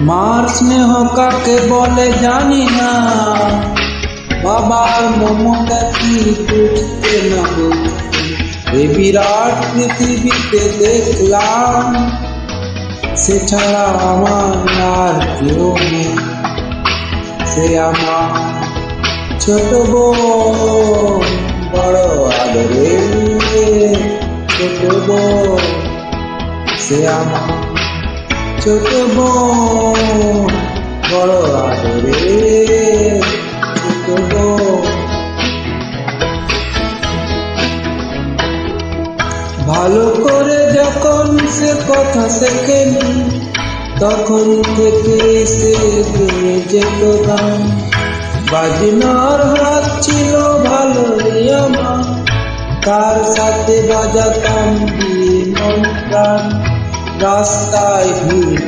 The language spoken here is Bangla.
মার স্নেহ কাকে বলে জানি না, বাবার মমতা কি বুঝতে না বুঝতে এ বিরাট পৃথিবীতে দেখলাম, সে ছাড়া আমার আর কেউ নেই। সে আমার ছোট বোন, বড় আদরে ছোট বোন। সে আমার ছোট বোন, বড় আদরে ছোট বোন। ভালো করে যখন সে কথা শেখেনি, তখন থেকে সে দিয়ে যেত গান। বাজনার হাত ছিল ভালোই আমার, তার সাথে বাজাতাম দিয়ে মন প্রাণ। রাস্তায় ভিড়